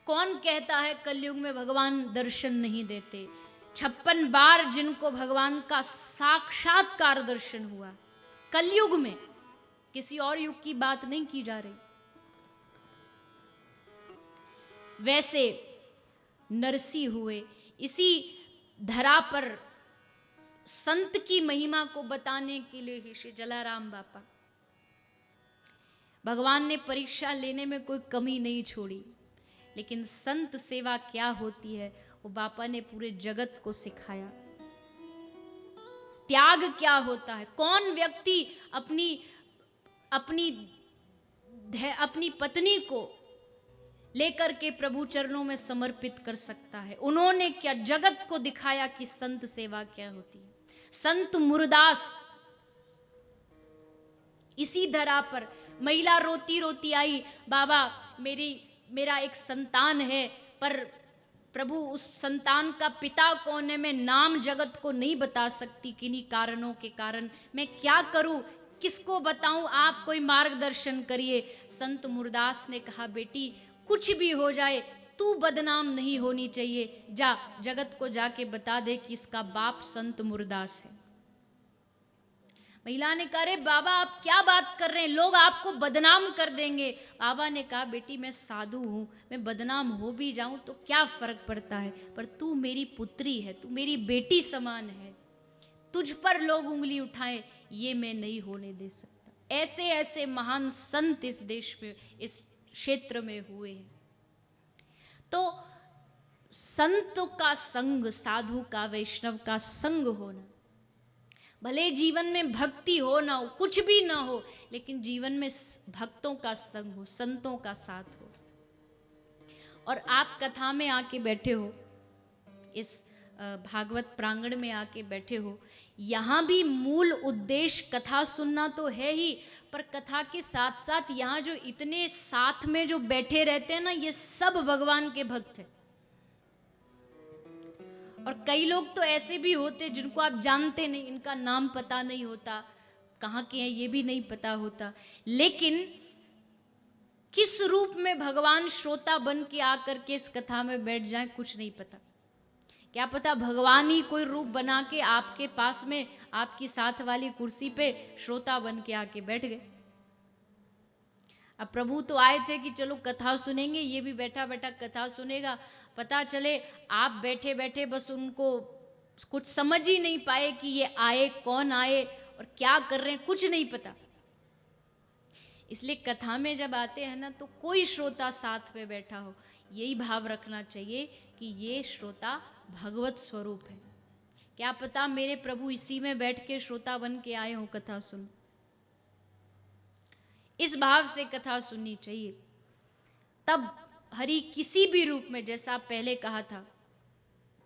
कौन कहता है कलयुग में भगवान दर्शन नहीं देते? 56 बार जिनको भगवान का साक्षात्कार दर्शन हुआ कलयुग में, किसी और युग की बात नहीं की जा रही। वैसे नरसी हुए, इसी धरा पर संत की महिमा को बताने के लिए ही श्री जलाराम बापा, भगवान ने परीक्षा लेने में कोई कमी नहीं छोड़ी, लेकिन संत सेवा क्या होती है वो बापा ने पूरे जगत को सिखाया। त्याग क्या होता है, कौन व्यक्ति अपनी पत्नी को लेकर के प्रभु चरणों में समर्पित कर सकता है। उन्होंने क्या जगत को दिखाया कि संत सेवा क्या होती है। संत मुरदास इसी धरा पर, महिला रोती रोती आई, बाबा मेरा एक संतान है, पर प्रभु उस संतान का पिता कौन है, मैं नाम जगत को नहीं बता सकती किन्हीं कारणों के कारण, मैं क्या करूं, किसको बताऊं, आप कोई मार्गदर्शन करिए। संत मुरदास ने कहा, बेटी कुछ भी हो जाए तू बदनाम नहीं होनी चाहिए, जा जगत को जाके बता दे कि इसका बाप संत मुरदास है। महिला ने कहा, अरे बाबा आप क्या बात कर रहे हैं, लोग आपको बदनाम कर देंगे। बाबा ने कहा, बेटी मैं साधु हूं, मैं बदनाम हो भी जाऊं तो क्या फर्क पड़ता है, पर तू मेरी पुत्री है, तू मेरी बेटी समान है, तुझ पर लोग उंगली उठाएं ये मैं नहीं होने दे सकता। ऐसे ऐसे महान संत इस देश में, इस क्षेत्र में हुए हैं। तो संत का संग, साधु का, वैष्णव का संग होना, भले जीवन में भक्ति हो ना हो, कुछ भी ना हो, लेकिन जीवन में भक्तों का संग हो, संतों का साथ हो। और आप कथा में आके बैठे हो, इस भागवत प्रांगण में आके बैठे हो, यहाँ भी मूल उद्देश्य कथा सुनना तो है ही, पर कथा के साथ साथ यहाँ जो इतने साथ में जो बैठे रहते हैं ना, ये सब भगवान के भक्त हैं। और कई लोग तो ऐसे भी होते जिनको आप जानते नहीं, इनका नाम पता नहीं होता, कहाँ के हैं ये भी नहीं पता होता, लेकिन किस रूप में भगवान श्रोता बन के आकर के इस कथा में बैठ जाए कुछ नहीं पता। क्या पता भगवान ही कोई रूप बना के आपके पास में, आपकी साथ वाली कुर्सी पे श्रोता बन के आके बैठ गए। अब प्रभु तो आए थे कि चलो कथा सुनेंगे, ये भी बैठा बैठा कथा सुनेगा, पता चले आप बैठे बैठे बस उनको कुछ समझ ही नहीं पाए कि ये आए, कौन आए और क्या कर रहे हैं, कुछ नहीं पता। इसलिए कथा में जब आते हैं ना, तो कोई श्रोता साथ में बैठा हो, यही भाव रखना चाहिए कि ये श्रोता भगवत स्वरूप है। क्या पता मेरे प्रभु इसी में बैठ के श्रोता बन के आए हो कथा सुन। इस भाव से कथा सुननी चाहिए, तब हरि किसी भी रूप में, जैसा पहले कहा था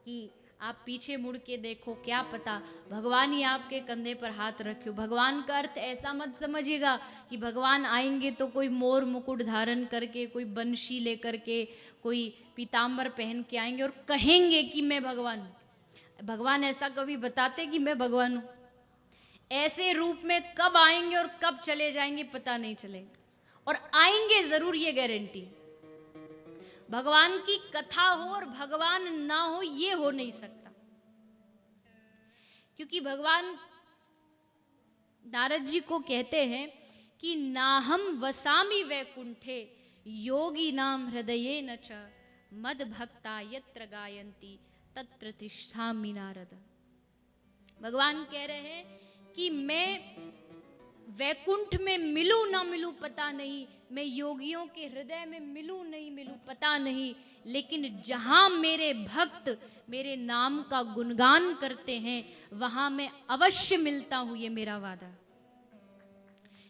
कि आप पीछे मुड़ के देखो, क्या पता भगवान ही आपके कंधे पर हाथ रखे हो। भगवान का अर्थ ऐसा मत समझिएगा कि भगवान आएंगे तो कोई मोर मुकुट धारण करके, कोई बंशी लेकर के, कोई पीताम्बर पहन के आएंगे और कहेंगे कि मैं भगवान हूं। भगवान ऐसा कभी बताते कि मैं भगवान हूं? ऐसे रूप में कब आएंगे और कब चले जाएंगे पता नहीं चलेगा, और आएंगे जरूर, ये गारंटी। भगवान की कथा हो और भगवान ना हो, ये हो नहीं सकता, क्योंकि भगवान नारद जी को कहते हैं कि नाहम वसामि वैकुंठे योगी नाम हृदये न च मद भक्ता यत्र गायन्ति तत्र तिष्ठामि नारद। भगवान कह रहे हैं कि मैं वैकुंठ में मिलूं ना मिलूं पता नहीं, मैं योगियों के हृदय में मिलूं नहीं मिलूं पता नहीं, लेकिन जहां मेरे भक्त मेरे नाम का गुणगान करते हैं वहां मैं अवश्य मिलता हूं, ये मेरा वादा।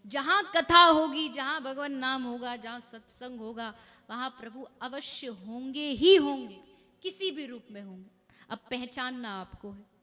जहां कथा होगी, जहां भगवान नाम होगा, जहां सत्संग होगा, वहां प्रभु अवश्य होंगे ही होंगे, किसी भी रूप में होंगे। अब पहचानना आपको है।